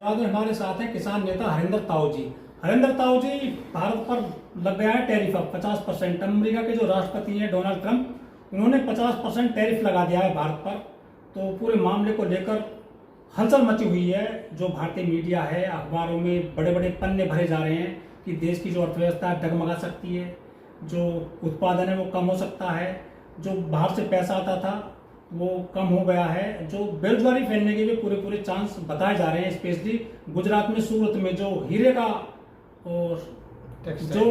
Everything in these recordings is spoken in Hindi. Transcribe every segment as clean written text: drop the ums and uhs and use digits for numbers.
बाद में हमारे साथ हैं किसान नेता हरिंदर ताऊ जी। हरिंदर ताऊ जी, भारत पर लग गया है टैरिफ अब 50%। अमेरिका के जो राष्ट्रपति हैं डोनाल्ड ट्रंप, उन्होंने 50% टैरिफ लगा दिया है भारत पर। तो पूरे मामले को लेकर हलचल मची हुई है। जो भारतीय मीडिया है, अखबारों में बड़े बड़े पन्ने भरे जा रहे हैं कि देश की जो अर्थव्यवस्था है डगमगा सकती है, जो उत्पादन है वो कम हो सकता है, जो बाहर से पैसा आता था वो कम हो गया है, जो बेरोजगारी फैलने के भी पूरे चांस बताए जा रहे हैं। स्पेशली गुजरात में, सूरत में जो हीरे का और जो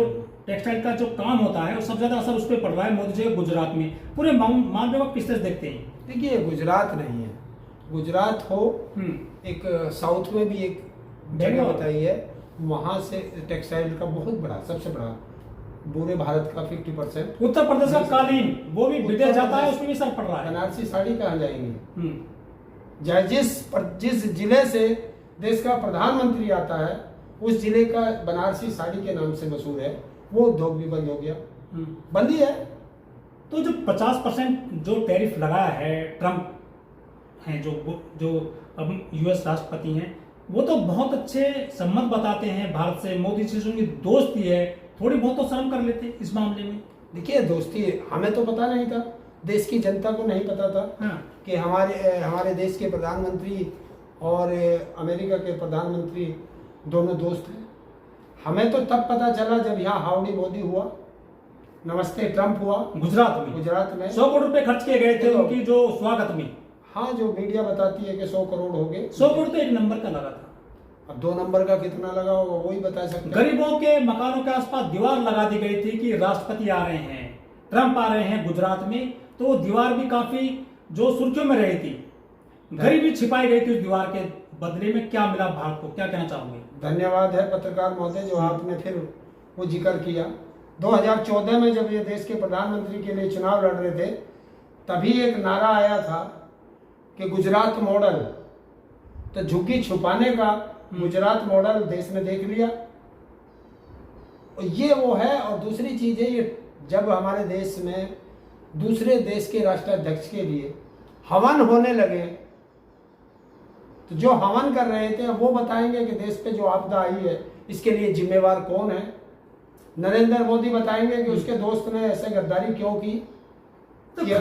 टेक्सटाइल का जो काम होता है वो सबसे ज्यादा असर उस पर पड़ रहा है मोदी जी के गुजरात में। पूरे मामले को किस तरह देखते हैं? देखिए, गुजरात नहीं है, गुजरात हो एक साउथ में भी एक जगह बताई है, वहां से टेक्सटाइल का बहुत बड़ा, सबसे बड़ा पूरे भारत का 50%। उत्तर प्रदेश का कालीन वो भी विदेश जाता है, उसमें भी असर पड़ रहा है। बनारसी साड़ी कहाँ जाएंगी? जिस जिले से देश का प्रधानमंत्री आता है उस जिले का बनारसी साड़ी के नाम से मशहूर है, वो उद्योग भी बंद हो गया, बंदी है। तो जो 50% जो टैरिफ लगाया है ट्रंप हैं, जो अब यूएस राष्ट्रपति हैं, वो तो बहुत अच्छे संबंध बताते हैं भारत से। मोदी जी से उनकी दोस्ती है, थोड़ी बहुत तो शर्म कर लेते इस मामले में। देखिए, दोस्ती हमें तो पता नहीं था, देश की जनता को नहीं पता था कि हमारे देश के प्रधानमंत्री और अमेरिका के प्रधानमंत्री दोनों दोस्त हैं। हमें तो तब पता चला जब यहाँ हाउडी मोदी हुआ, नमस्ते ट्रंप हुआ गुजरात में 100 करोड़ रुपए खर्च किए गए थे उनकी जो स्वागत में। हाँ, जो मीडिया बताती है कि 100 करोड़ हो गए। 100 करोड़ तो एक नंबर का लगा था, अब 2 नंबर का कितना लगा होगा वही बता सकते हैं। गरीबों के मकानों के आसपास दीवार लगा दी गई थी कि राष्ट्रपति आ रहे हैं, ट्रंप आ रहे हैं गुजरात में। तो दीवार भी काफी जो सुर्खियों में रही थी, गरीबी छिपाई गई थी उस दीवार के बदले में। क्या मिला भारत को, क्या कहना चाहोगे? धन्यवाद है पत्रकार महोदय, जो आपने फिर वो जिक्र किया। 2014 में जब ये देश के प्रधानमंत्री के लिए चुनाव लड़ रहे थे, तभी एक नारा आया था कि गुजरात मॉडल। तो झुकी छुपाने का गुजरात मॉडल देश ने देख लिया, ये वो है। और दूसरी चीज है, ये जब हमारे देश में दूसरे देश के राष्ट्राध्यक्ष के लिए हवन होने लगे, तो जो हवन कर रहे थे वो बताएंगे कि देश पे जो आपदा आई है इसके लिए जिम्मेवार कौन है। नरेंद्र मोदी बताएंगे कि उसके दोस्त ने ऐसे गद्दारी क्यों की। तो ये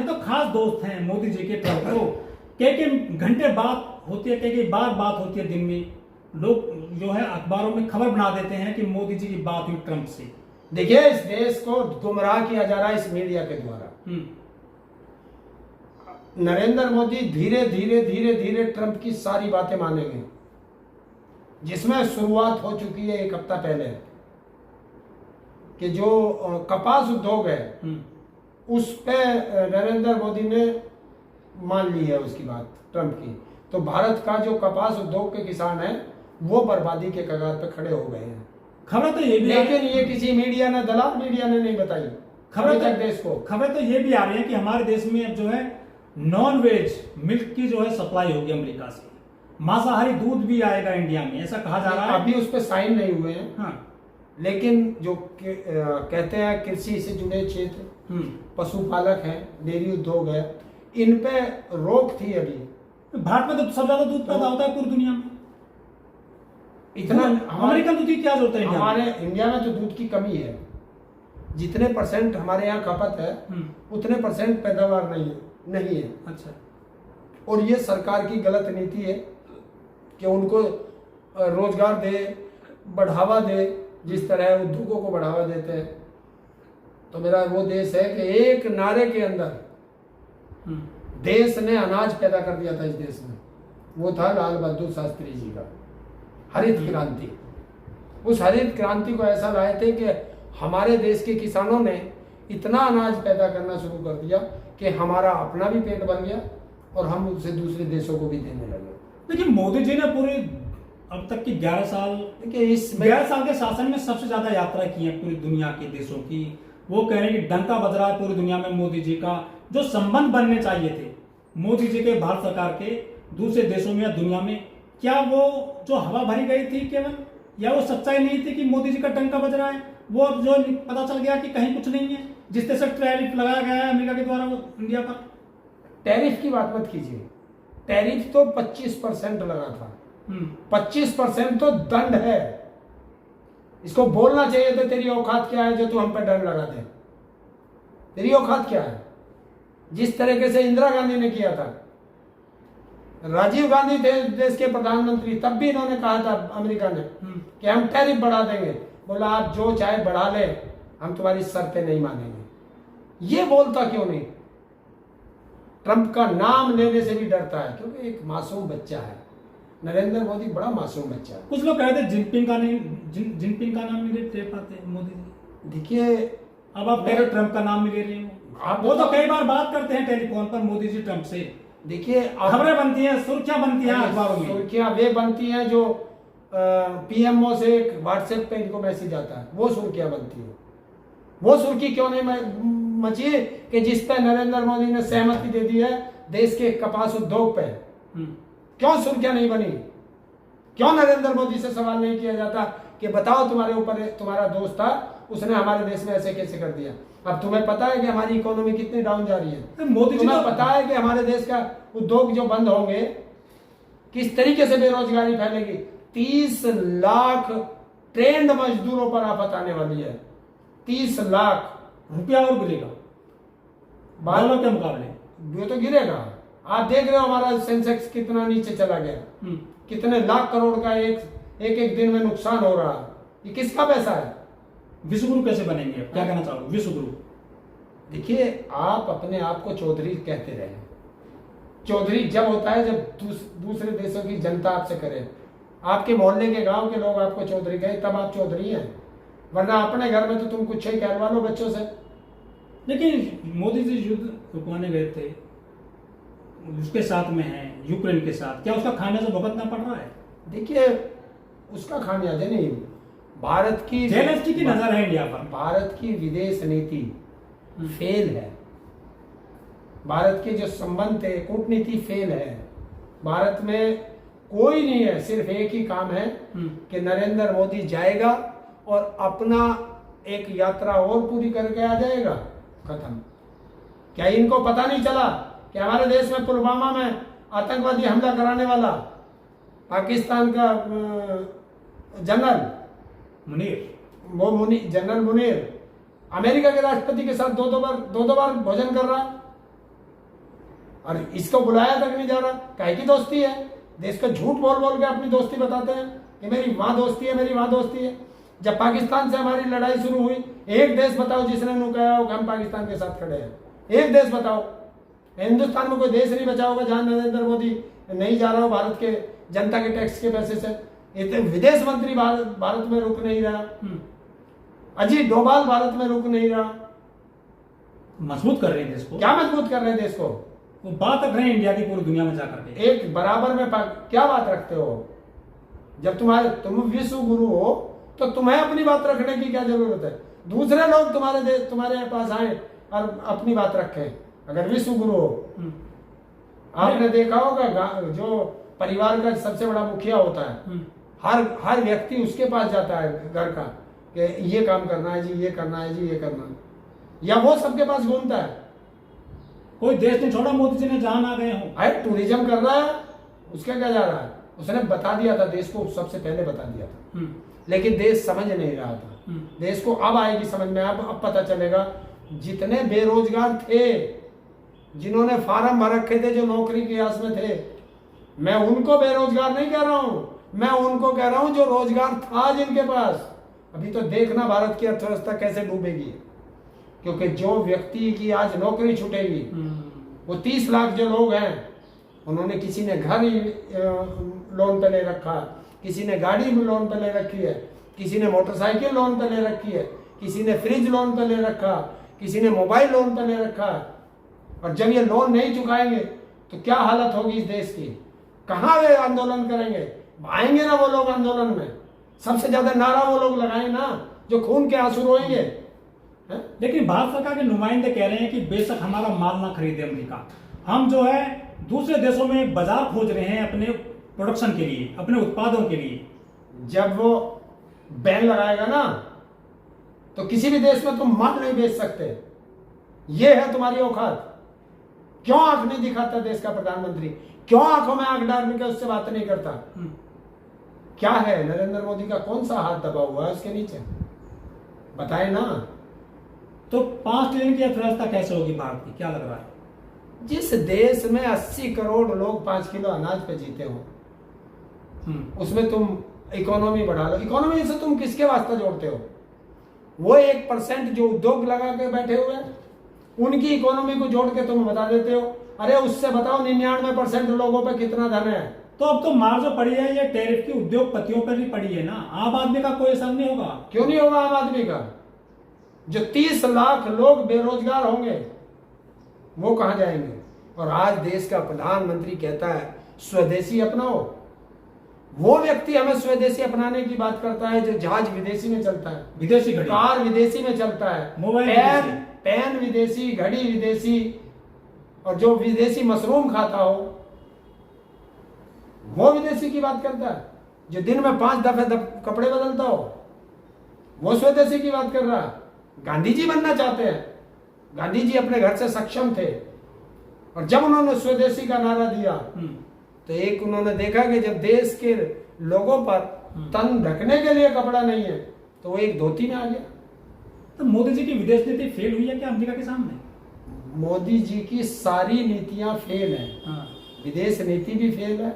तो खास दोस्त हैं मोदी जी के। ट्रंप तो के घंटे बात होती है, के बार बात होती है दिन में। लोग जो है अखबारों में खबर बना देते हैं कि मोदी जी की बात हुई ट्रंप से। देखिए, इस देश को गुमराह किया जा रहा है इस मीडिया के द्वारा। नरेंद्र मोदी धीरे धीरे ट्रंप की सारी बातें मानेंगे, जिसमें शुरुआत हो चुकी है 1 हफ्ता पहले कि जो कपास उद्योग है उस पे नरेंद्र मोदी ने मान ली है उसकी बात, ट्रंप की। तो भारत का जो कपास उद्योग के किसान हैं वो बर्बादी के कगार पे खड़े हो गए हैं। खबर तो ये भी, लेकिन ये किसी मीडिया ने, दलाल मीडिया ने नहीं बताई खबर तक देश को। खबर तो ये भी आ रही है कि हमारे देश में अब जो है नॉन वेज मिल्क की जो है सप्लाई होगी अमेरिका से, मांसाहारी दूध भी आएगा इंडिया में, ऐसा कहा जा रहा है। अभी उस पर साइन नहीं हुए हैं। हाँ। लेकिन जो कहते हैं कृषि से जुड़े क्षेत्र, पशुपालक हैं, डेयरी उद्योग है, इन पे रोक थी अभी। भारत में तो सबसे ज्यादा दूध पैदा होता है पूरी दुनिया में। इतना अमेरिकन दूध की क्या जरूरत है? हमारे इंडिया में तो दूध की कमी है, जितने % हमारे यहाँ खपत है उतने % पैदावार नहीं है। अच्छा। और ये सरकार की गलत नीति है कि उनको रोजगार दे, बढ़ावा दे, जिस तरह उद्योगों को बढ़ावा देते हैं। तो मेरा वो देश है कि एक नारे के अंदर देश ने अनाज पैदा कर दिया था इस देश में, वो था लाल बहादुर शास्त्री जी का हरित क्रांति। उस हरित क्रांति को ऐसा लाए थे कि हमारे देश के किसानों ने इतना अनाज पैदा करना शुरू कर दिया कि हमारा अपना भी पेट भर गया और हम उससे दूसरे देशों को भी देने लगे। लेकिन मोदी जी ने पूरे अब तक की 11 साल, देखिए इस 11 साल के शासन में सबसे ज्यादा यात्रा की है पूरी दुनिया के देशों की। वो कह रहे हैं कि डंका बज रहा है पूरी दुनिया में मोदी जी का। जो संबंध बनने चाहिए थे मोदी जी के भारत सरकार के दूसरे देशों में या दुनिया में, क्या वो जो हवा भरी गई थी केवल, या वो सच्चाई नहीं थी कि मोदी जी का डंका बज रहा है? वो अब जो पता चल गया कि कहीं कुछ नहीं है, जिस तरह से टैरिफ लगाया गया है अमेरिका के द्वारा वो इंडिया पर। टैरिफ की बात मत कीजिए, टैरिफ तो 25% लगा था 25% तो दंड है। इसको बोलना चाहिए तो तेरी औकात क्या है जो तू हम पर दंड लगा दे, तेरी औकात क्या है। जिस तरीके से इंदिरा गांधी ने किया था, राजीव गांधी थे देश के प्रधानमंत्री, तब भी इन्होंने कहा था अमेरिका ने कि हम टैरिफ बढ़ा देंगे। बोला आप जो चाहे बढ़ा ले, हम तुम्हारी शर्तें नहीं मानेंगे। ये बोलता क्यों नहीं? ट्रंप का नाम लेने से भी डरता है क्योंकि एक मासूम बच्चा है। नरेंद्र मोदी बड़ा मासूम बच्चा है। कुछ लोग कहते हैं जिनपिंग का नाम नहीं ले पाते मोदी जी। देखिए अब आप कह रहे हो ट्रंप का नाम भी ले रहे हो, वो तो कई बार बात करते हैं टेलीफोन पर मोदी जी ट्रंप से। देखिए खबरें बनती हैं, सुर्खियां बनती हैं अखबारों में। सुर्खियां वे बनती हैं जो पीएमओ से एक व्हाट्सएप पे इनको मैसेज आता है, वो सुर्खियां बनती है। वो सुर्खी क्यों नहीं मची कि जिस पे नरेंद्र मोदी ने सहमति दे दी है देश के कपास उद्योग पे, क्यों सुर्खियां नहीं बनी? क्यों नरेंद्र मोदी से सवाल नहीं किया जाता कि बताओ तुम्हारे ऊपर तुम्हारा दोस्त था, उसने हमारे देश में ऐसे कैसे कर दिया? अब तुम्हें पता है कि हमारी इकोनॉमी कितनी डाउन जा रही है। मोदी जी तुम्हें पता है कि हमारे देश का उद्योग जो बंद होंगे किस तरीके से बेरोजगारी फैलेगी। 30 लाख ट्रेंड मजदूरों पर आफत आने वाली है। 30 लाख रुपया और गिरेगा डॉलर के मुकाबले, ये तो गिरेगा। आप देख रहे हो हमारा सेंसेक्स कितना नीचे चला गया, कितने लाख करोड़ का एक दिन में नुकसान हो रहा है। ये किसका पैसा है? विश्वगुरु कैसे बनेंगे? क्या कहना चाहोगे? विश्वगुरु, देखिए आप अपने आप को चौधरी कहते रहे। चौधरी जब होता है जब दूसरे देशों की जनता आपसे करे, आपके मोहल्ले के गांव के लोग आपको चौधरी कहे, तब आप चौधरी हैं। वरना अपने घर में तो तुम कुछ ही कहलवा लो बच्चों से। लेकिन मोदी जी युद्ध रुकवाने गए थे, उसके साथ में है यूक्रेन के साथ, क्या उसका खामियाजा भुगतना पड़ रहा है? देखिए उसका खामियाजा नहीं, भारत की जेलेंस्की की नजर है इंडिया पर। भारत की विदेश नीति फेल है। भारत के जो संबंध थे, कूटनीति फेल है। भारत में कोई नहीं है, सिर्फ एक ही काम है कि नरेंद्र मोदी जाएगा और अपना एक यात्रा और पूरी करके आ जाएगा, खत्म। क्या इनको पता नहीं चला कि हमारे देश में पुलवामा में आतंकवादी हमला कराने वाला पाकिस्तान का जनरल जनरल मुनीर अमेरिका के राष्ट्रपति के साथ दो बार भोजन कर रहा, और इसको बुलाया तक नहीं जा रहा। काहे की दोस्ती है? देश को झूठ बोल बोल के अपनी दोस्ती बताते हैं कि मेरी वहां दोस्ती है, मेरी वहां दोस्ती है। जब पाकिस्तान से हमारी लड़ाई शुरू हुई, एक देश बताओ जिसने नु कहा हो कि हम पाकिस्तान के साथ खड़े हैं? एक देश बताओ। हिंदुस्तान में कोई देश नहीं बचा होगा जहां नरेंद्र मोदी नहीं जा रहा हो भारत के जनता के टैक्स के पैसे से। इतने विदेश मंत्री भारत में रुक नहीं रहा, अजीत डोभाल भारत में रुक नहीं रहा। मजबूत कर रहे हैं देश को। क्या मजबूत कर रहे हैं देश को? वो बात रख रहे हैं इंडिया की पूरी दुनिया में जाकर के। एक बराबर में क्या बात रखते हो? जब तुम विश्व गुरु हो तो तुम्हें अपनी बात रखने की क्या जरूरत है? दूसरे लोग तुम्हारे पास आए और अपनी बात रखें। अगर विश्व गुरु हो, आपने देखा होगा जो परिवार का सबसे बड़ा मुखिया होता है, हर व्यक्ति उसके पास जाता है घर का कि ये काम करना है जी, ये करना है जी, ये करना है, या वो सबके पास घूमता है। कोई देश नहीं छोड़ा मोदी जी ने जहां ना गए हो। अरे टूरिज्म कर रहा है, उसका क्या जा रहा है? उसने बता दिया था देश को, सबसे पहले बता दिया था, लेकिन देश समझ नहीं रहा था। देश को अब आएगी समझ में, अब पता चलेगा। जितने बेरोजगार थे, जिन्होंने फार्म भर रखे थे, जो नौकरी की आस में थे, मैं उनको बेरोजगार नहीं कह रहा हूं, मैं उनको कह रहा हूं जो रोजगार था जिनके पास। अभी तो देखना भारत की अर्थव्यवस्था कैसे डूबेगी, क्योंकि जो व्यक्ति की आज नौकरी छूटेगी, वो 30 लाख जो लोग हैं, उन्होंने किसी ने घर लोन पे ले रखा, किसी ने गाड़ी लोन पे ले रखी है, किसी ने मोटरसाइकिल लोन पे ले रखी है, किसी ने फ्रिज लोन पे ले रखा, किसी ने मोबाइल लोन पे ले रखा। और जब ये लोन नहीं चुकाएंगे तो क्या हालत होगी इस देश की? कहाँ वे आंदोलन करेंगे? आएंगे ना वो लोग आंदोलन में, सबसे ज्यादा नारा वो लोग लगाए ना जो खून के आंसू रोएंगे। लेकिन भारत सरकार के नुमाइंदे कह रहे हैं कि बेशक हमारा माल ना खरीदे अमेरिका, हम जो है दूसरे देशों में बाजार खोज रहे हैं अपने प्रोडक्शन के लिए, अपने उत्पादों के लिए। जब वो बैन लगाएगा ना तो किसी भी देश में तुम माल नहीं बेच सकते। ये है तुम्हारी औकात। क्यों आंख नहीं दिखाता देश का प्रधानमंत्री? क्यों आंखों में आंख डाल के उससे बात नहीं करता? क्या है नरेंद्र मोदी का, कौन सा हाथ दबा हुआ है उसके नीचे, बताए ना। तो 5 ट्रिलियन की अर्थव्यवस्था कैसे होगी भारत की, क्या लग रहा है? जिस देश में 80 करोड़ लोग 5 किलो अनाज पे जीते हो, उसमें तुम इकोनॉमी बढ़ा लो। इकोनॉमी से तुम किसके वास्ते जोड़ते हो? वो 1% जो उद्योग लगा के बैठे हुए हैं, उनकी इकोनॉमी को जोड़ के तुम बता देते हो। अरे उससे बताओ 99% लोगों पे कितना धन है। तो अब तो मार जो पड़ी है ये टैरिफ की उद्योगपतियों पर भी पड़ी है ना, आम आदमी का कोई असर नहीं होगा। क्यों नहीं होगा आम आदमी का? जो 30 लाख लोग बेरोजगार होंगे वो कहां जाएंगे? और आज देश का प्रधानमंत्री कहता है स्वदेशी अपनाओ। वो व्यक्ति हमें स्वदेशी अपनाने की बात करता है जो जहाज विदेशी में चलता है, विदेशी घड़ी, कार विदेशी में चलता है, मोबाइल पेन विदेशी, घड़ी विदेशी, और जो विदेशी मशरूम खाता हो वो विदेशी की बात करता है। जो दिन में 5 दफे कपड़े बदलता हो वो स्वदेशी की बात कर रहा है। गांधी जी बनना चाहते हैं। गांधी जी अपने घर से सक्षम थे और जब उन्होंने स्वदेशी का नारा दिया तो एक उन्होंने देखा कि जब देश के लोगों पर तन ढकने के लिए कपड़ा नहीं है तो वो एक धोती में आ गया। तो मोदी जी की विदेश नीति फेल हुई है क्या अमेरिका के सामने? मोदी जी की सारी नीतियां फेल है। हाँ। विदेश नीति भी फेल है,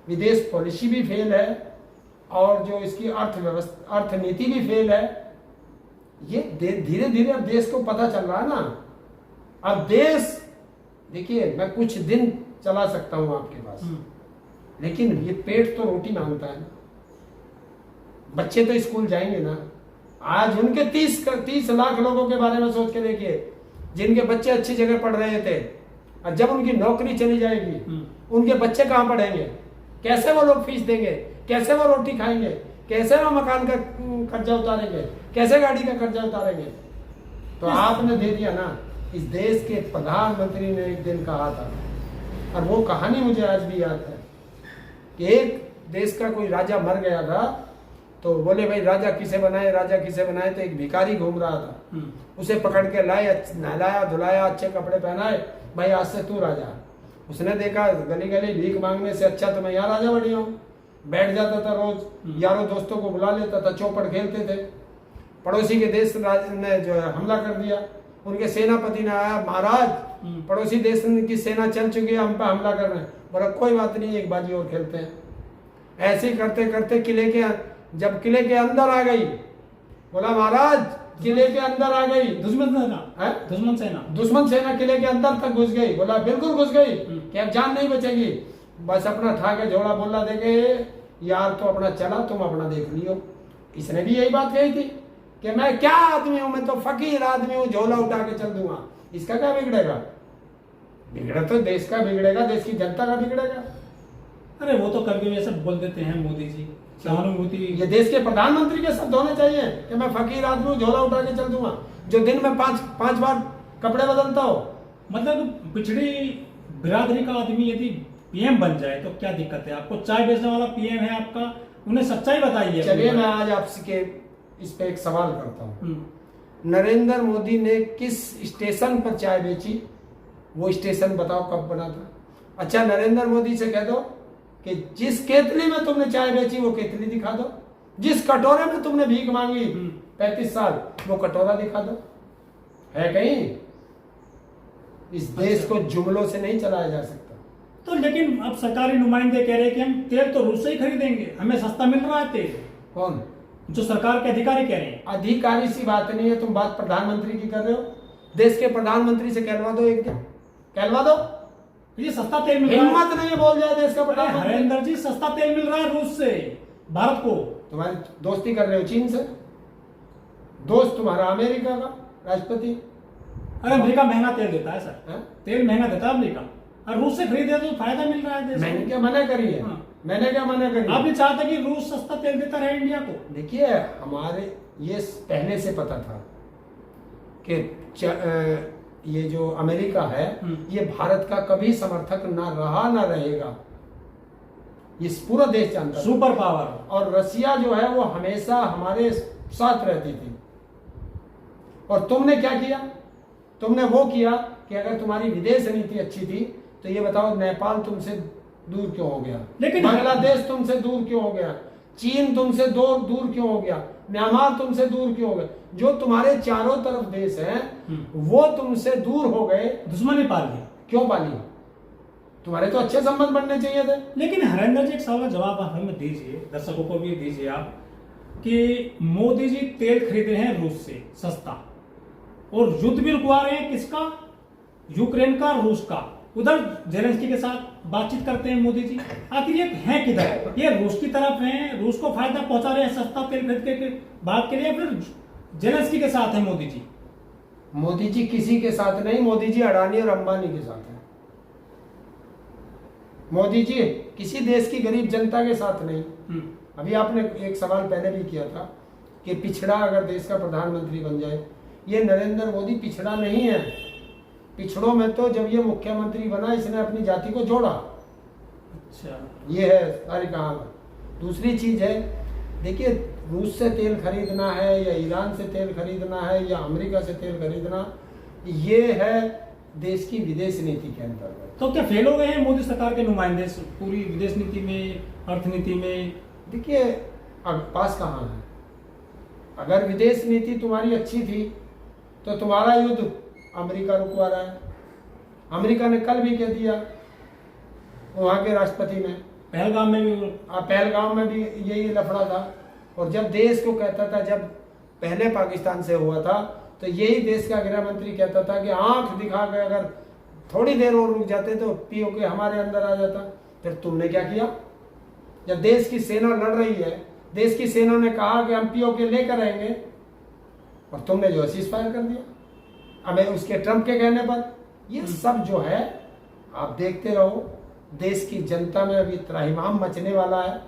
विदेश पॉलिसी भी फेल है, और जो इसकी अर्थव्यवस्था अर्थनीति भी फेल है। ये धीरे धीरे अब देश को पता चल रहा है ना। अब देश, देखिए मैं कुछ दिन चला सकता हूं आपके पास, लेकिन ये पेट तो रोटी मांगता है। बच्चे तो स्कूल जाएंगे ना। आज उनके 30 लाख लोगों के बारे में सोच के देखिए जिनके बच्चे अच्छी जगह पढ़ रहे थे, और जब उनकी नौकरी चली जाएगी उनके बच्चे कहां पढ़ेंगे? कैसे वो लोग फीस देंगे? कैसे वो रोटी खाएंगे? कैसे वो मकान का कर्जा उतारेंगे? कैसे गाड़ी का कर्जा उतारेंगे? तो आपने दे दिया ना। इस देश के प्रधानमंत्री ने एक दिन कहा था, और वो कहानी मुझे आज भी याद है, कि एक देश का कोई राजा मर गया था, तो बोले भाई राजा किसे बनाए, राजा किसे बनाए? तो एक भिखारी घूम रहा था, उसे पकड़ के लाए, नहलाया धुलाया, अच्छे कपड़े पहनाए, भाई आज से तू राजा। उसने देखा गली गली भीख मांगने से अच्छा तो मैं यहाँ राजा बनी हूँ। बैठ जाता था रोज, यारों दोस्तों को बुला लेता था, चौपड़ खेलते थे। पड़ोसी के देश ने जो है हमला कर दिया। उनके सेनापति ने आया, महाराज पड़ोसी देश की सेना चल चुकी है, हम पे हमला कर रहे हैं। बोला कोई बात नहीं, एक बाजी और खेलते हैं। ऐसे ही करते करते जब किले के अंदर आ गई, बोला महाराज किले के अंदर आ गई। दुश्मन सेना किले के अंदर तक घुस गई। बोला बिल्कुल घुस गई कि अब जान नहीं बचेगी। बस अपना ठा के झोला बोला देखे यार तो अपना चला, तुम अपना देख लियो। इसने भी यही बात कही थी कि मैं क्या आदमी हूं, मैं तो फकीर आदमी हूं, झोला उठा के चल दूंगा। इसका क्या बिगड़ेगा? बिगड़ा तो देश का बिगड़ेगा, देश की जनता का बिगड़ेगा। अरे वो तो कभी ऐसा बोल देते हैं मोदी जी, सहानुभूति। ये देश के प्रधानमंत्री के शब्द होने चाहिए कि मैं फकीर आदमी हूं, झोला उठा के चल दूंगा, जो दिन में 5 बार कपड़े बदलता हो। मतलब पिछड़ी बिरादरी का आदमी यदि पीएम बन जाए तो क्या दिक्कत है? आपको चाय बेचने वाला पीएम है आपका, उन्हें सच्चाई बताइए। चलिए मैं आज आपसे इस पे एक सवाल करता हूँ। नरेंद्र मोदी ने किस स्टेशन पर चाय बेची? वो स्टेशन बताओ कब बना था? अच्छा नरेंद्र मोदी से कह दो कि जिस केतली में तुमने चाय बेची वो केतली दिखा दो। जिस कटोरे में तुमने भीख मांगी 35 साल वो कटोरा दिखा दो। है कहीं? इस देश को जुमलों से नहीं चलाया जा सकता। तो लेकिन अब सरकारी नुमाइंदे कह रहे हैं कि हम तेल तो रूस से ही खरीदेंगे, हमें सस्ता मिल रहा है तेल। कौन? जो सरकार के अधिकारी कह रहे हैं। अधिकारी सी बात नहीं है, तुम बात प्रधानमंत्री की कर रहे हो। देश के प्रधानमंत्री से कहलवा दो, एक दिन कहलवा दो। ये सस्ता तेल मिल रहा है। हिम्मत नहीं बोल जाए देश का प्रधानमंत्री। हरेंद्र जी सस्ता तेल मिल रहा है रूस से भारत को। तुम्हारी दोस्ती कर रहे हो चीन से, दोस्त तुम्हारा अमेरिका का राष्ट्रपति। अरे अमेरिका महंगा तेल देता है सर, तेल महंगा देता है अमेरिका, और रूस से खरीदे तो फायदा मिल रहा है देश। मैंने क्या मना करी है? मैंने क्या मना करी? आप भी चाहते कि रूस सस्ता तेल देता रहे इंडिया को? देखिए हमारे ये पहले से पता था कि ये जो अमेरिका है ये भारत का कभी समर्थक ना रहा ना रहेगा। ये पूरा देश जानता है। Super power. और रसिया जो है वो हमेशा हमारे साथ रहती थी। और तुमने क्या किया? तुमने वो किया कि अगर तुम्हारी विदेश नीति अच्छी थी तो ये बताओ नेपाल तुमसे दूर क्यों हो गया? लेकिन बांग्लादेश तुमसे दूर क्यों हो गया? चीन तुमसे दूर क्यों हो गया, म्यांमार तुमसे दूर क्यों हो गए, जो तुम्हारे चारों तरफ देश हैं वो तुमसे दूर हो गए। दुश्मनी पाल ली। क्यों पाली? तुम्हारे तो अच्छे संबंध बनने चाहिए थे। लेकिन हरेंद्र जी, एक सवाल का जवाब आप हमें दीजिए, दर्शकों को भी दीजिए आप, कि मोदी जी तेल खरीद रहे हैं रूस से सस्ता और युद्ध भी रुकवा रहे हैं, किसका? यूक्रेन का, रूस का। उधर जेलेंस्की के साथ बातचीत करते हैं मोदी जी। आखिर ये है किधर? ये रूस की तरफ है, रूस को फायदा पहुंचा रहे हैं सस्ता तेल खरीद के बात के लिए, फिर जेलेंस्की के साथ है मोदी जी? मोदी जी किसी के साथ नहीं, मोदी जी अडानी और अंबानी के साथ है। मोदी जी किसी देश की गरीब जनता के साथ नहीं। अभी आपने एक सवाल पहले भी किया था कि पिछड़ा अगर देश का प्रधानमंत्री बन जाए, ये नरेंद्र मोदी पिछड़ा नहीं है। पिछड़ों में तो जब ये मुख्यमंत्री बना इसने अपनी जाति को जोड़ा। अच्छा, ये है सारी कहावत। दूसरी चीज है, देखिए, रूस से तेल खरीदना है या ईरान से तेल खरीदना है या अमेरिका से तेल खरीदना, ये है देश की विदेश नीति के अंतर्गत। तो क्या फेल हो गए हैं मोदी सरकार के नुमाइंदे पूरी विदेश नीति में, अर्थनीति में? देखिए, पास कहाँ है? अगर विदेश नीति तुम्हारी अच्छी थी तो तुम्हारा युद्ध अमेरिका रुकवा रहा है। अमेरिका ने कल भी कह दिया वहाँ के राष्ट्रपति ने, पहलगाम में भी यही लफड़ा था। और जब देश को कहता था, जब पहले पाकिस्तान से हुआ था, तो यही देश का गृह मंत्री कहता था कि आंख दिखा के अगर थोड़ी देर और रुक जाते तो पीओके हमारे अंदर आ जाता। फिर तुमने क्या किया? जब देश की सेना लड़ रही है, देश की सेना ने कहा कि हम पीओके लेकर आएंगे, और तुमने जो सीज फायर कर दिया। अब उसके ट्रंप के कहने पर ये सब जो है आप देखते रहो। देश की जनता में अभी त्राहिमाम मचने वाला है।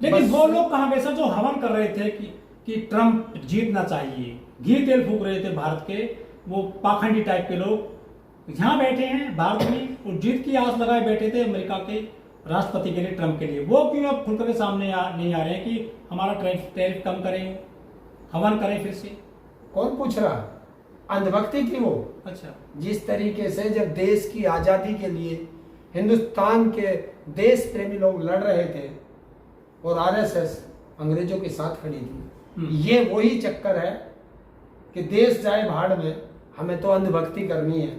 लेकिन वो लोग कहाँ गए सर जो हवन कर रहे थे कि ट्रंप जीतना चाहिए, घी तेल फूक रहे थे भारत के, वो पाखंडी टाइप के लोग यहाँ बैठे हैं भारत में और जीत की आस लगाए बैठे थे अमेरिका के राष्ट्रपति के लिए, ट्रंप के लिए। वो क्यों अब खुलकर के सामने नहीं आ रहे हैं कि हमारा टैरिफ कम करें, हवन करें फिर से? कौन पूछ रहा है? अंधभक्ति थी वो। अच्छा, जिस तरीके से जब देश की आजादी के लिए हिंदुस्तान के देश प्रेमी लोग लड़ रहे थे और आरएसएस अंग्रेजों के साथ खड़ी थी, ये वही चक्कर है कि देश जाए भाड़ में, हमें तो अंधभक्ति करनी है।